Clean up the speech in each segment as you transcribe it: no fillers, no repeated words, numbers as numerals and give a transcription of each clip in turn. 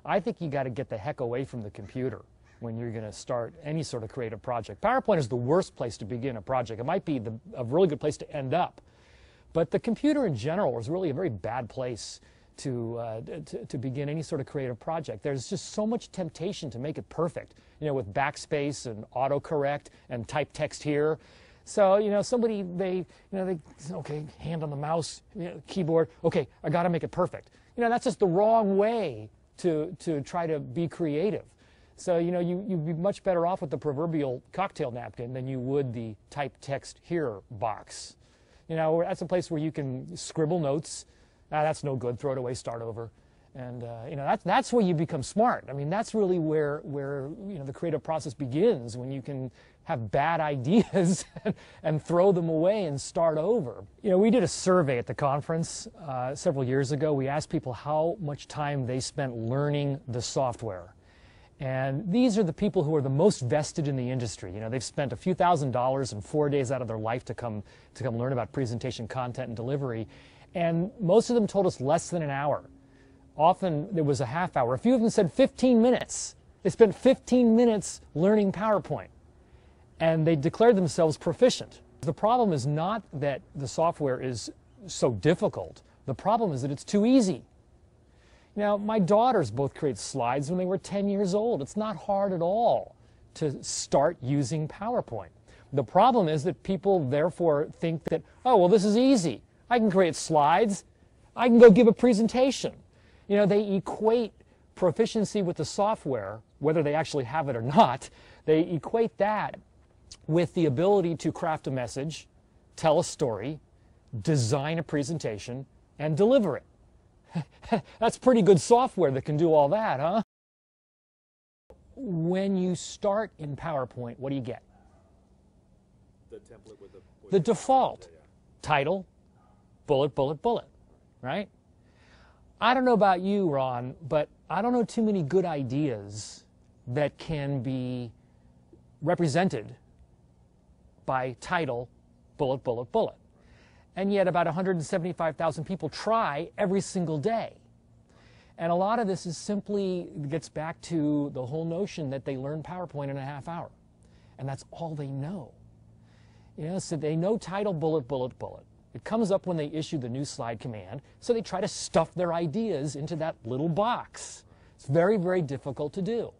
I think you got to get the heck away from the computer when you're going to start any sort of creative project. PowerPoint is the worst place to begin a project. It might be a really good place to end up. But the computer in general is really a very bad place to begin any sort of creative project. There's just so much temptation to make it perfect, you know, with backspace and autocorrect and type text here. So, you know, somebody, okay, hand on the mouse, you know, keyboard, okay, I got to make it perfect. You know, that's just the wrong way to try to be creative. So, you know, you'd be much better off with the proverbial cocktail napkin than you would the type text here box. You know, that's a place where you can scribble notes. That's no good, throw it away, start over. And, you know, that's where you become smart. I mean, that's really where you know, the creative process begins, when you can have bad ideas and throw them away and start over. You know, we did a survey at the conference several years ago. We asked people how much time they spent learning the software. And these are the people who are the most vested in the industry. You know, they've spent a few $1,000s and 4 days out of their life to come learn about presentation content and delivery. And most of them told us less than an hour. Often there was a half hour. A few of them said 15 minutes. They spent 15 minutes learning PowerPoint. And they declared themselves proficient. The problem is not that the software is so difficult. The problem is that it's too easy. Now, my daughters both created slides when they were 10 years old. It's not hard at all to start using PowerPoint. The problem is that people therefore think that, oh, well, this is easy. I can create slides. I can go give a presentation. You know, they equate proficiency with the software, whether they actually have it or not. They equate that with the ability to craft a message, tell a story, design a presentation, and deliver it. That's pretty good software that can do all that, huh? When you start in PowerPoint, what do you get? The template with the default. Yeah. Title, bullet, bullet, bullet, right? I don't know about you, Ron, but I don't know too many good ideas that can be represented by title, bullet, bullet, bullet. And yet about 175,000 people try every single day. And a lot of this is simply gets back to the whole notion that they learn PowerPoint in a half hour. And that's all they know. You know, so they know title, bullet, bullet, bullet. It comes up when they issue the new slide command, so they try to stuff their ideas into that little box. It's very, very difficult to do.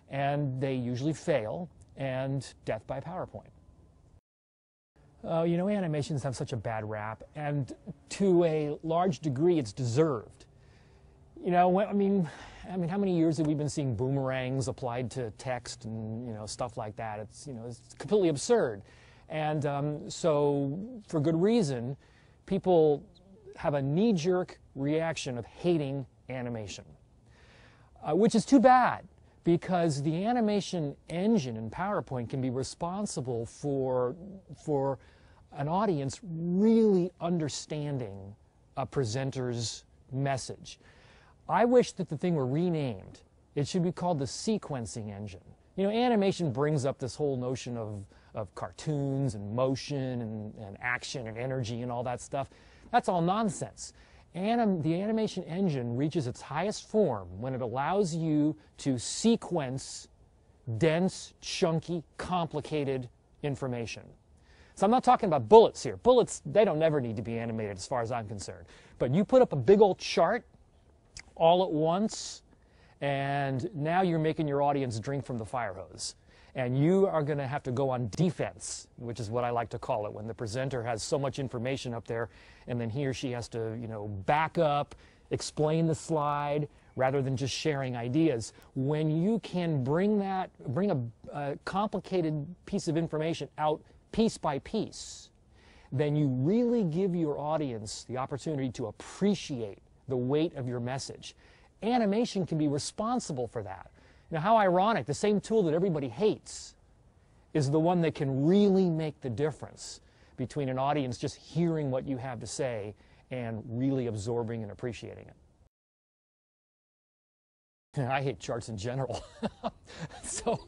And they usually fail, and death by PowerPoint. You know, animations have such a bad rap, and to a large degree, it's deserved. You know, I mean, how many years have we been seeing boomerangs applied to text and, you know, stuff like that? It's, you know, it's completely absurd. And so, for good reason, people have a knee-jerk reaction of hating animation, which is too bad, because the animation engine in PowerPoint can be responsible for an audience really understanding a presenter's message. I wish that the thing were renamed. It should be called the sequencing engine. You know, animation brings up this whole notion of cartoons and motion and action and energy and all that stuff. That's all nonsense. The animation engine reaches its highest form when it allows you to sequence dense, chunky, complicated information. So I'm not talking about bullets here. Bullets, they don't never need to be animated as far as I'm concerned. But you put up a big old chart all at once, and now you're making your audience drink from the fire hose. And you are going to have to go on defense, which is what I like to call it, when the presenter has so much information up there, and then he or she has to, you know, back up, explain the slide, rather than just sharing ideas. When you can bring a complicated piece of information out piece by piece, then you really give your audience the opportunity to appreciate the weight of your message. Animation can be responsible for that. Now, how ironic, the same tool that everybody hates is the one that can really make the difference between an audience just hearing what you have to say and really absorbing and appreciating it. I hate charts in general. So,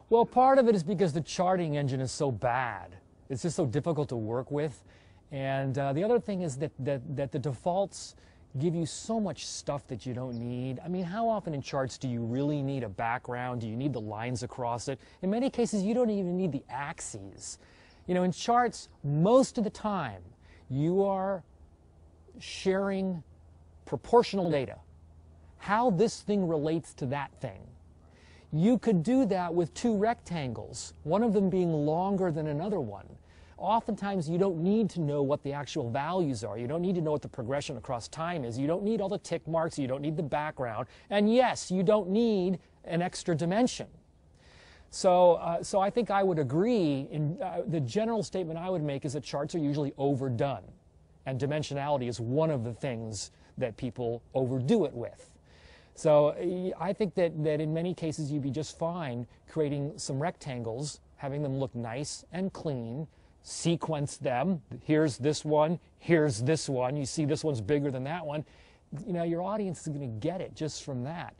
well, part of it is because the charting engine is so bad. It's just so difficult to work with. And the other thing is that the defaults give you so much stuff that you don't need. I mean, how often in charts do you really need a background? Do you need the lines across it? In many cases, you don't even need the axes. You know, in charts, most of the time, you are sharing proportional data. How this thing relates to that thing. You could do that with two rectangles, one of them being longer than another one. Oftentimes, you don't need to know what the actual values are. You don't need to know what the progression across time is. You don't need all the tick marks. You don't need the background. And yes, you don't need an extra dimension. So I think I would agree. The general statement I would make is that charts are usually overdone. And dimensionality is one of the things that people overdo it with. So I think that in many cases you'd be just fine creating some rectangles, having them look nice and clean, sequence them. Here's this one, here's this one. You see this one's bigger than that one. You know, your audience is going to get it just from that.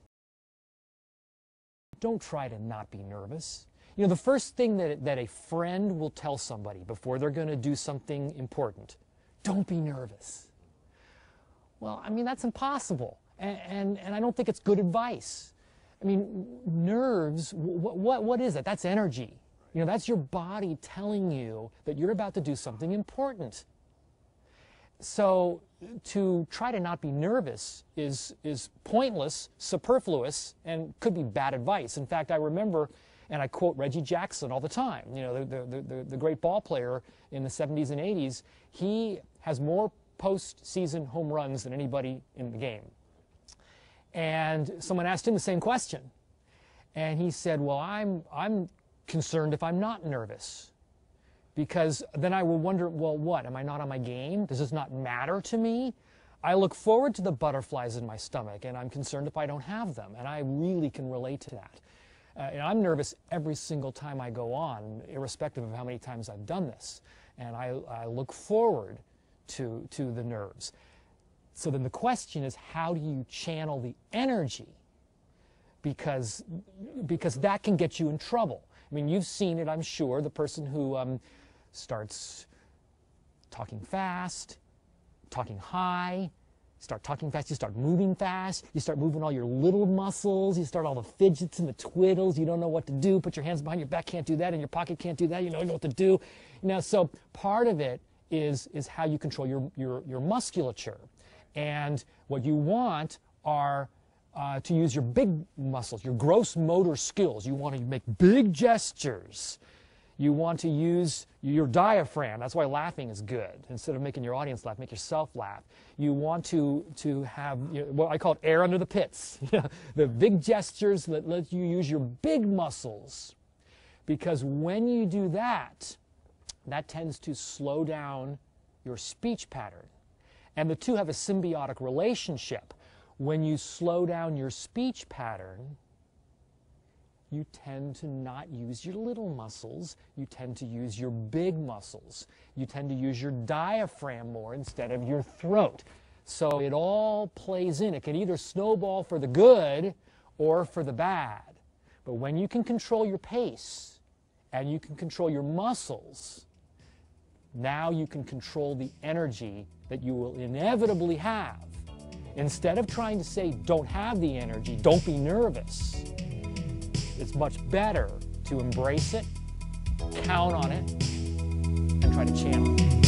Don't try to not be nervous. You know, the first thing that a friend will tell somebody before they're going to do something important, don't be nervous. Well, I mean, that's impossible. And I don't think it's good advice. I mean, nerves, what is it? That's energy. You know, that's your body telling you that you're about to do something important. So to try to not be nervous is pointless, superfluous, and could be bad advice. In fact, I remember, and I quote Reggie Jackson all the time, you know, the great ball player in the 70s and 80s, he has more postseason home runs than anybody in the game. And someone asked him the same question. And he said, well, I'm concerned if I'm not nervous. Because then I will wonder, well, what? Am I not on my game? Does this not matter to me? I look forward to the butterflies in my stomach, and I'm concerned if I don't have them. And I really can relate to that. And I'm nervous every single time I go on, irrespective of how many times I've done this. And I look forward to the nerves. So then the question is, how do you channel the energy? Because that can get you in trouble. I mean, you've seen it, I'm sure, the person who starts talking fast, talking high, start talking fast, you start moving fast, you start moving all your little muscles, you start all the fidgets and the twiddles, you don't know what to do, put your hands behind your back, can't do that, in your pocket, can't do that, you don't know what to do. You know, so part of it is how you control your musculature. And what you want are to use your big muscles, your gross motor skills. You want to make big gestures. You want to use your diaphragm. That's why laughing is good. Instead of making your audience laugh, make yourself laugh. You want to have what I call air under the pits. The big gestures that let you use your big muscles. Because when you do that, that tends to slow down your speech pattern. And the two have a symbiotic relationship. When you slow down your speech pattern, you tend to not use your little muscles. You tend to use your big muscles. You tend to use your diaphragm more instead of your throat. So it all plays in. It can either snowball for the good or for the bad. But when you can control your pace and you can control your muscles, now you can control the energy that you will inevitably have. Instead of trying to say, don't have the energy, don't be nervous, it's much better to embrace it, count on it, and try to channel it.